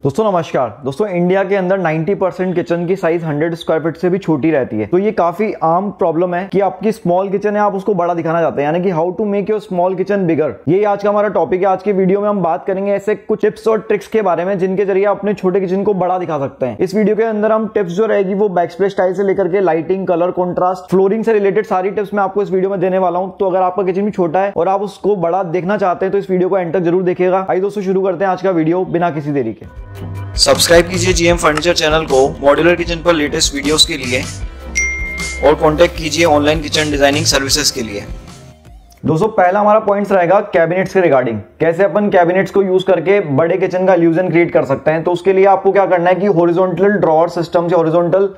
दोस्तों नमस्कार। दोस्तों इंडिया के अंदर 90% किचन की साइज 100 स्क्वायर फीट से भी छोटी रहती है। तो ये काफी आम प्रॉब्लम है कि आपकी स्मॉल किचन है, आप उसको बड़ा दिखाना चाहते हैं, यानी कि how to make your small kitchen bigger. ये आज का हमारा टॉपिक है। आज की वीडियो में हम बात करेंगे ऐसे कुछ टिप्स और ट्रिक्स के बारे में जिनके जरिए आप अपने छोटे किचन को बड़ा दिखा सकते हैं। इस वीडियो के अंदर हम टिप्स जो रहेगी वो बैकस्प्लेश स्टाइल से लेकर के लाइटिंग, कलर, कॉन्ट्रास्ट, फ्लोरिंग से रिलेटेड सारी टिप्स मैं आपको इस वीडियो में देने वाला हूं। तो अगर आपका किचन भी छोटा है और आप उसको बड़ा देखना चाहते हैं तो इस वीडियो को एंड तक जरूर देखिएगा। आइए दोस्तों शुरू करते हैं आज का वीडियो बिना किसी देरी के। सब्सक्राइब कीजिए जीएम फर्नीचर चैनल को मॉड्यूलर किचन पर लेटेस्ट वीडियोस के लिए और कांटेक्ट कीजिए ऑनलाइन किचन डिजाइनिंग सर्विसेज के लिए। दोस्तों पहला हमारा पॉइंट्स रहेगा कैबिनेट्स के रिगार्डिंग। कैसे अपन कैबिनेट्स को यूज करके बड़े किचन का इल्यूजन क्रिएट कर सकते हैं। तो उसके लिए आपको क्या करना है कि हॉरिजॉन्टल ड्रॉअर सिस्टम से हॉरिजॉन्टल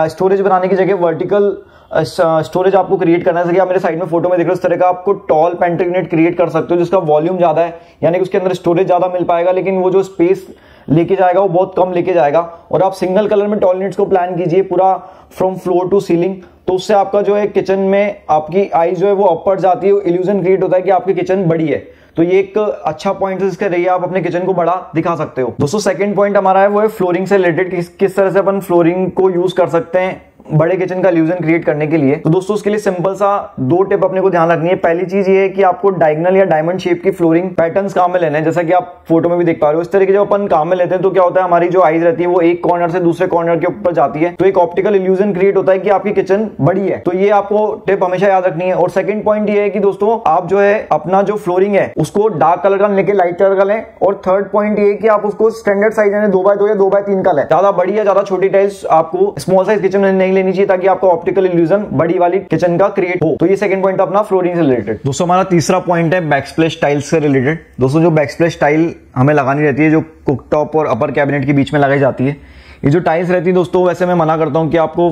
स्टोरेज बनाने की जगह वर्टिकल स्टोरेज आपको क्रिएट करना है। जैसे कि आप मेरे साइड में फोटो में देख रहे हो, इस तरह का आपको टॉल पेंट्री यूनिट क्रिएट कर सकते हो जिसका वॉल्यूम ज्यादा है, यानी कि उसके अंदर स्टोरेज ज्यादा मिल पाएगा, लेकिन वो जो स्पेस लेके जाएगा वो बहुत कम लेके जाएगा। और आप सिंगल कलर में टॉल यूनिट्स को प्लान कीजिए पूरा फ्रॉम फ्लोर टू सीलिंग। तो उससे आपका जो है किचन में आपकी आईज जो है वो अपर जाती है, इल्यूजन क्रिएट होता है कि आपकी किचन बड़ी है। तो ये एक अच्छा पॉइंट है जिसके जरिए आप अपने किचन को बड़ा दिखा सकते हो। दोस्तों सेकंड पॉइंट हमारा है वो है फ्लोरिंग से रिलेटेड। किस तरह से अपन फ्लोरिंग को यूज कर सकते हैं बड़े किचन का इल्यूजन क्रिएट करने के लिए। तो दोस्तों उसके लिए सिंपल सा दो टिप अपने को ध्यान रखनी है। पहली चीज ये है कि आपको डायगोनल या डायमंड शेप की फ्लोरिंग पैटर्न्स काम में लेने हैं। जैसा कि आप फोटो में भी देख पा रहे हो, इस तरह के जब अपन काम में लेते हैं तो क्या होता है, हमारी जो आईज रहती है वो एक कॉर्नर से दूसरे कॉर्नर के ऊपर जाती है, तो एक ऑप्टिकल इल्यूजन क्रिएट होता है कि आपकी किचन बड़ी है। तो ये आपको टिप हमेशा याद रखनी है। और सेकंड पॉइंट ये है कि दोस्तों आप जो है अपना जो फ्लोरिंग है उसको डार्क कलर का लेके लाइट कलर का लें। और थर्ड पॉइंट ये है कि आप उसको स्टैंडर्ड साइज यानी 2x2 या 2x3 का लें। ज्यादा बड़ी या ज्यादा छोटी टाइल्स आपको स्मॉल साइज किचन में नहीं लेनी चाहिए ताकि आपको ऑप्टिकल इल्यूजन बड़ी वाली किचन का क्रिएट हो। तो ये सेकंड पॉइंट अपना फ्लोरिंग से रिलेटेड। दोस्तों हमारा तीसरा पॉइंट है बैकस्प्लेश टाइल्स से रिलेटेड। दोस्तों जो बैकस्प्लेश टाइल हमें लगानी रहती है जो कुकटॉप और अपर कैबिनेट के बीच में लगाई जाती है, ये जो टाइल्स रहती है दोस्तों, वैसे मैं मना करता हूं कि आपको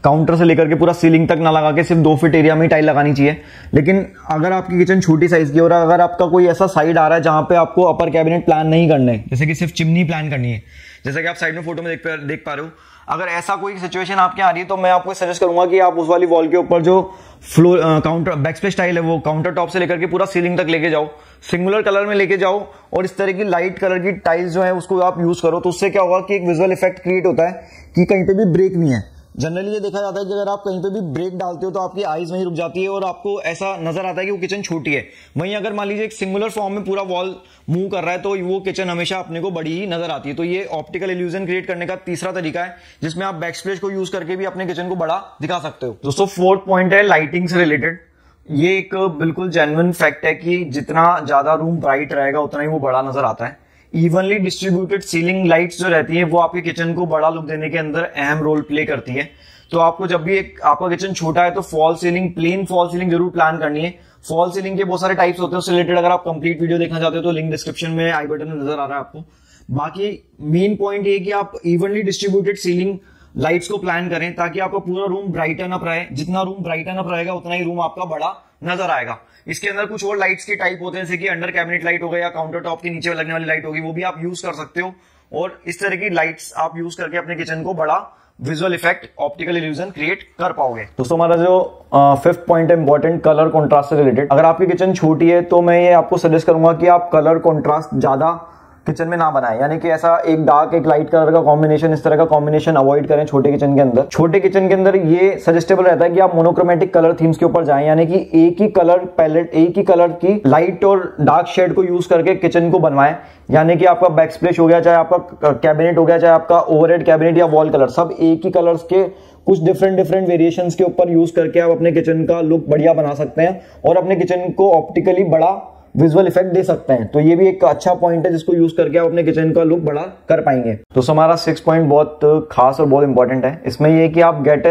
काउंटर से लेकर के पूरा सीलिंग तक ना लगा के सिर्फ 2 फीट एरिया में ही टाइल लगानी चाहिए। लेकिन अगर आपकी किचन छोटी साइज की और अगर आपका कोई ऐसा साइड आ रहा है जहां पे आपको अपर कैबिनेट प्लान नहीं करने, जैसे कि सिर्फ चिमनी प्लान करनी है, जैसा कि आप साइड में फोटो में देख पा रहे हो, अगर ऐसा कोई सिचुएशन आपके आ रही है तो मैं आपको सजेस्ट करूंगा कि आप उस वाली वॉल के ऊपर जो फ्लोर काउंटर बैकस्प्लेश टाइल है वो काउंटर टॉप से लेकर के पूरा सीलिंग तक लेके जाओ, सिंगुलर कलर में लेके जाओ और इस तरह की लाइट कलर की टाइल्स जो है उसको आप यूज करो। तो उससे क्या होगा कि एक विजुअल इफेक्ट क्रिएट होता है कि कहीं पे भी ब्रेक नहीं है। जनरली ये देखा जाता है कि अगर आप कहीं पे भी ब्रेक डालते हो तो आपकी आईज वहीं रुक जाती है और आपको ऐसा नजर आता है कि वो किचन छोटी है। वहीं अगर मान लीजिए एक सिंगुलर फॉर्म में पूरा वॉल मूव कर रहा है तो वो किचन हमेशा अपने को बड़ी ही नजर आती है। तो ये ऑप्टिकल इल्यूजन क्रिएट करने का तीसरा तरीका है जिसमें आप बैकस्प्लेश को यूज करके भी अपने किचन को बड़ा दिखा सकते हो। दोस्तों फोर्थ पॉइंट है लाइटिंग से रिलेटेड। ये एक बिल्कुल जेन्युइन फैक्ट है कि जितना ज्यादा रूम ब्राइट रहेगा उतना ही वो बड़ा नजर आता है। इवनली डिस्ट्रीब्यूटेड सीलिंग लाइट्स जो रहती है वो आपके किचन को बड़ा लुक देने के अंदर अहम रोल प्ले करती है। तो आपको जब भी एक आपका किचन छोटा है तो fall ceiling, plain fall ceiling जरूर प्लान करनी है। फॉल सीलिंग के बहुत सारे टाइप्स होते हैं, उससे रिलेटेड अगर आप कंप्लीट वीडियो देखना चाहते हो तो लिंक डिस्क्रिप्शन में आई बटन में नजर आ रहा है आपको। बाकी मेन पॉइंट ये कि आप इवनली डिस्ट्रीब्यूटेड सीलिंग लाइट्स को प्लान करें ताकि आपका पूरा रूम ब्राइटन अप रहे। जितना रूम ब्राइटन अप रहेगा उतना ही रूम आपका बड़ा नजर आएगा। इसके अंदर कुछ और लाइट्स के टाइप होते हैं जैसे कि अंडर कैबिनेट लाइट हो गया या काउंटर टॉप के नीचे लगने वाली लाइट होगी, वो भी आप यूज कर सकते हो। और इस तरह की लाइट्स आप यूज करके अपने किचन को बड़ा visual effect, optical illusion create कर पाओगे। दोस्तों हमारा जो फिफ्थ पॉइंट है इंपॉर्टेंट, कलर कॉन्ट्रास्ट से रिलेटेड। अगर आपकी किचन छोटी है तो मैं ये आपको सजेस्ट करूंगा कि आप कलर कॉन्ट्रास्ट ज्यादा किचन में ना बनाएं, यानी कि ऐसा एक डार्क एक लाइट कलर का कॉम्बिनेशन, इस तरह का कॉम्बिनेशन अवॉइड करें छोटे किचन के अंदर। छोटे किचन के अंदर ये सजेस्टेबल रहता है कि आप मोनोक्रोमेटिक कलर थीम्स के ऊपर जाएं, यानी कि एक ही कलर पैलेट, एक ही कलर की लाइट और डार्क शेड को यूज करके किचन को बनवाएं। यानी कि आपका बैकस्प्लेश हो गया, चाहे आपका कैबिनेट हो गया, चाहे आपका ओवरहेड कैबिनेट या वॉल कलर, सब एक ही कलर्स के कुछ डिफरेंट वेरिएशंस के ऊपर यूज करके आप अपने किचन का लुक बढ़िया बना सकते हैं और अपने किचन को ऑप्टिकली बड़ा विजुअल इफेक्ट दे सकते हैं। तो ये भी एक अच्छा पॉइंट है जिसको यूज करके आप अपने किचन का लुक बड़ा कर पाएंगे। तो हमारा 6 पॉइंट बहुत खास और बहुत इंपॉर्टेंट है। इसमें ये कि आप get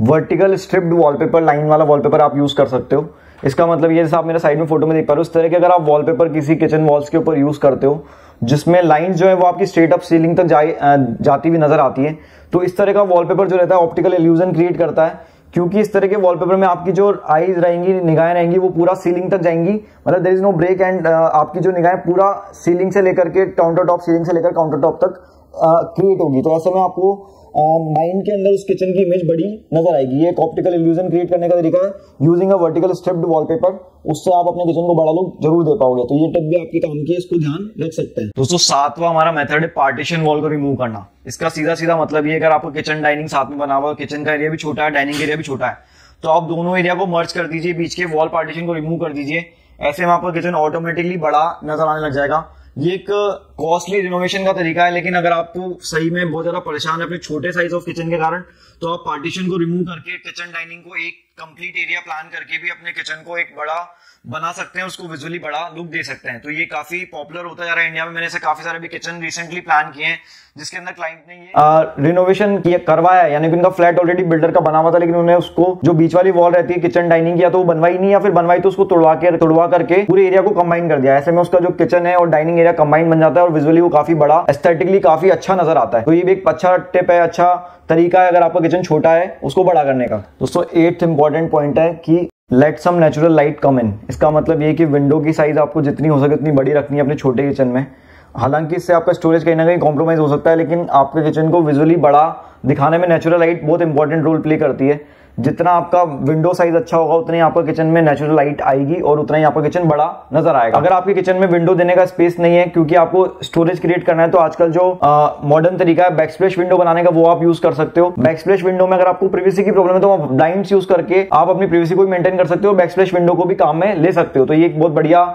vertical striped wallpaper, line वाला वॉलपेपर आप यूज कर सकते हो। इसका मतलब ये जैसे आप मेरे साइड में फोटो में देख पा रहे हो, इस तरह के अगर आप वॉलपेपर किसी किचन वॉल्स के ऊपर यूज करते हो जिसमें लाइंस जो है वो आपकी स्ट्रेट अप सीलिंग तक जाती हुई नजर आती है, तो इस तरह का वॉलपेपर जो रहता है ऑप्टिकल इल्यूजन क्रिएट करता है। क्योंकि इस तरह के वॉलपेपर में आपकी जो आईज रहेंगी, निगाहें रहेंगी, वो पूरा सीलिंग तक जाएंगी, मतलब there is no break and आपकी जो निगाहें पूरा सीलिंग से लेकर के काउंटर टॉप, सीलिंग से लेकर काउंटर टॉप तक क्रिएट होगी। तो ऐसे में आपको माइंड के अंदर उस किचन की इमेज बड़ी नजर आएगी। ये एक ऑप्टिकल इल्यूजन क्रिएट करने का तरीका है using a vertical striped wallpaper. उससे आप अपने किचन को बड़ा लुक जरूर दे पाओगे। तो ये टिप भी आपके काम की है, इसको ध्यान रख सकते हैं। दोस्तों 7वां हमारा मेथड है पार्टीशन वॉल को रिमूव करना। इसका सीधा सीधा मतलब ये, अगर आपको किचन डाइनिंग साथ में बना हुआ, किचन का एरिया भी छोटा है, डाइनिंग एरिया भी छोटा है, तो आप दोनों एरिया को मर्ज कर दीजिए, बीच के वॉल पार्टीशन को रिमूव कर दीजिए। ऐसे में आपका किचन ऑटोमेटिकली बड़ा नजर आने लग जाएगा। ये एक कॉस्टली रिनोवेशन का तरीका है, लेकिन अगर आपको सही में बहुत ज्यादा परेशान है अपने छोटे साइज ऑफ किचन के कारण, तो आप पार्टीशन को रिमूव करके किचन डाइनिंग को एक कंप्लीट एरिया प्लान करके भी अपने किचन को एक बड़ा बना सकते हैं, उसको विजुअली बड़ा लुक दे सकते हैं। तो ये काफी पॉपुलर होता जा रहा है इंडिया में। मैंने ऐसे काफी सारे भी किचन रिसेंटली प्लान किए हैं जिसके अंदर क्लाइंट ने ये रिनोवेशन करवाया, यानी कि उनका फ्लैट ऑलरेडी बिल्डर का बना हुआ था, लेकिन उन्होंने उसको जो बीच वाली वॉल रहती है किचन डाइनिंग की, या तो वो बनवाई नहीं, या फिर बनवाई तो उसको तोड़वा करके पूरे एरिया को कंबाइन कर दिया। ऐसे में उसका जो किचन है और डाइनिंग एरिया कंबाइन बन जाता है और विजुअली वो काफी बड़ा, एस्थेटिकली काफी अच्छा नजर आता है। तो ये भी एक अच्छा टिप है, अच्छा तरीका है अगर आपका किचन छोटा है उसको बड़ा करने का। दोस्तों 8th इंपॉर्टेंट पॉइंट है कि लेट सम नेचुरल लाइट कम इन। इसका मतलब ये कि विंडो की साइज आपको जितनी हो सके उतनी बड़ी रखनी है अपने छोटे किचन में। हालांकि इससे आपका स्टोरेज कहीं ना कहीं कॉम्प्रोमाइज हो सकता है, लेकिन आपके किचन को विजुअली बड़ा दिखाने में नेचुरल लाइट बहुत इंपॉर्टेंट रोल प्ले करती है। जितना आपका विंडो साइज अच्छा होगा उतनी आपका किचन में नेचुरल लाइट आएगी और उतना ही आपका किचन बड़ा नजर आएगा। अगर आपके किचन में विंडो देने का स्पेस नहीं है क्योंकि आपको स्टोरेज क्रिएट करना है, तो आजकल जो मॉडर्न तरीका है बैकस्प्लैश विंडो बनाने का, वो आप यूज कर सकते हो। बैकस्प्लैश विंडो में अगर आपको प्रिवेसी की प्रॉब्लम है तो ब्लाइंड्स यूज करके आप अपनी प्रिवेसी को मेंटेन कर सकते हो, बैकस्प्लैश विंडो को भी काम में ले सकते हो। तो ये एक बहुत बढ़िया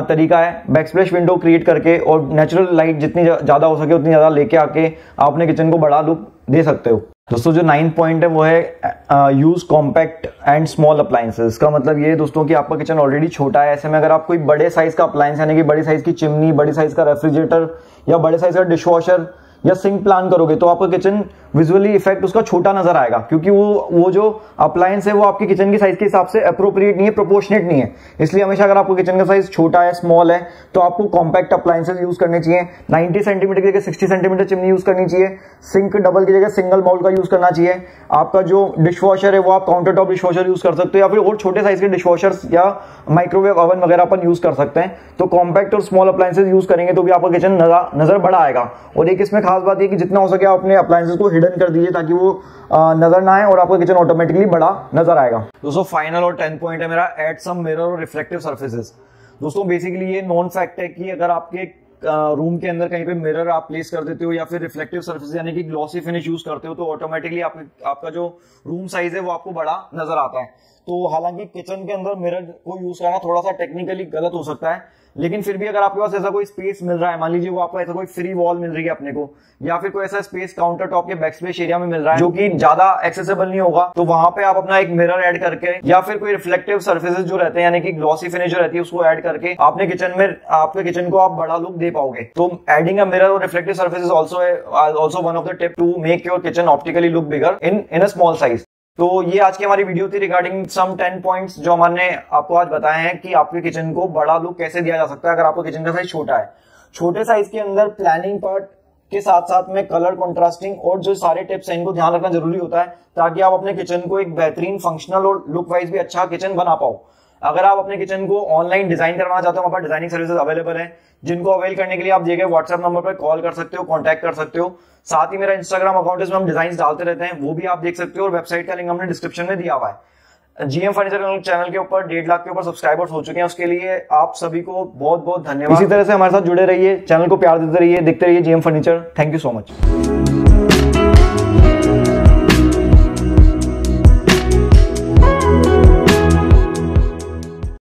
तरीका है बैकस्प्लैश विंडो क्रिएट करके, और नेचुरल लाइट जितनी ज्यादा हो सके उतनी ज्यादा लेके आके आप अपने किचन को बड़ा लुक दे सकते हो। दोस्तों जो 9th पॉइंट है वो है use compact and small appliances. इसका मतलब ये दोस्तों कि आपका किचन ऑलरेडी छोटा है, ऐसे में अगर आप कोई बड़े साइज का अप्लायंस यानी कि बड़ी साइज की चिमनी, बड़ी साइज का रेफ्रिजरेटर या बड़े साइज का डिशवॉशर या सिंक प्लान करोगे, तो आपका किचन विजुअली इफेक्ट उसका छोटा नजर आएगा, क्योंकि वो जो अप्लायंस है वो आपकी किचन की साइज के हिसाब से अप्रोप्रिएट नहीं है, प्रोपोर्शनेट नहीं है। इसलिए हमेशा अगर आपको किचन का साइज छोटा है, स्मॉल है, तो आपको कॉम्पैक्ट अप्लायंसेस यूज करने चाहिए। 90 सेंटीमीटर की जगह 60 सेंटीमीटर चिमनी यूज करनी चाहिए। सिंक डबल की जगह सिंगल बाउल का यूज करना चाहिए। आपका जो डिशवॉशर है वो आप काउंटर टॉप डिशवॉशर यूज कर सकते हो, या फिर और छोटे साइज के डिशवॉशर्स या माइक्रोवेव ओवन वगैरह अपन यूज कर सकते हैं। तो कॉम्पैक्ट और स्मॉल अप्लायंसेस यूज करेंगे तो भी आपका किचन नजर बड़ा आएगा। और एक इसमें खास बात है कि जितना हो सके आप अपने अप्लायंसेस को हिडन कर दीजिए ताकि वो नजर ना आए और आपका किचन ऑटोमेटिकली बड़ा नजर आएगा। दोस्तों फाइनल और 10th पॉइंट है मेरा, ऐड सम मिरर और रिफ्लेक्टिव सर्फेसेस। दोस्तों बेसिकली ये नॉन फैक्ट है कि अगर आपके रूम के अंदर कहीं पे मिरर आप प्लेस कर देते हो या फिर रिफ्लेक्टिव सर्फेस यानी कि ग्लॉसी फिनिश यूज करते हो, तो ऑटोमेटिकली आपका जो रूम साइज है वो आपको बड़ा नजर आता है। तो हालांकि किचन के अंदर मिरर को यूज करना थोड़ा सा टेक्निकली गलत हो सकता है, लेकिन फिर भी अगर आपके पास ऐसा कोई स्पेस मिल रहा है, मान लीजिए वो आपको ऐसा कोई फ्री वॉल मिल रही है अपने को, या फिर कोई ऐसा स्पेस काउंटर टॉप के बैकस्पेस एरिया में मिल रहा है जो कि ज्यादा एक्सेसिबल नहीं होगा, तो वहां पे आप अपना एक मिरर ऐड करके या फिर कोई रिफ्लेक्टिव सर्फेसेस जो रहते हैं यानी कि ग्लॉसी फिनिश जो रहती है उसको ऐड करके आपने किचन में आपके किचन को आप बड़ा लुक दे पाओगे। तो एडिंग अ मिरर और reflective surfaces also one of the tip to make your kitchen optically look bigger in a small size. तो ये आज की हमारी वीडियो थी रिगार्डिंग सम 10 पॉइंट्स जो हमने आपको आज बताए हैं कि आपके किचन को बड़ा लुक कैसे दिया जा सकता है अगर आपका किचन का साइज छोटा है। छोटे साइज के अंदर प्लानिंग पार्ट के साथ साथ में कलर कॉन्ट्रास्टिंग और जो सारे टिप्स हैं इनको ध्यान रखना जरूरी होता है ताकि आप अपने किचन को एक बेहतरीन फंक्शनल और लुक वाइज भी अच्छा किचन बना पाओ। अगर आप अपने किचन को ऑनलाइन डिजाइन करवाना चाहते हो, हमारे पास डिजाइनिंग सर्विसेज अवेलेबल है, जिनको अवेल करने के लिए आप दिए गए व्हाट्सएप नंबर पर कॉल कर सकते हो, कांटेक्ट कर सकते हो। साथ ही मेरा इंस्टाग्राम अकाउंट है, इसमें हम डिजाइन डालते रहते हैं, वो भी आप देख सकते हो, और वेबसाइट का लिंक हमने डिस्क्रिप्शन में दिया हुआ है। जीएम फर्नीचर चैनल के ऊपर 1.5 लाख के ऊपर सब्सक्राइबर्स हो चुके हैं, उसके लिए आप सभी को बहुत बहुत धन्यवाद। इसी तरह से हमारे साथ जुड़े रहिए, चैनल को प्यार देते रहिए, देखते रहिए GM furniture. Thank you so much.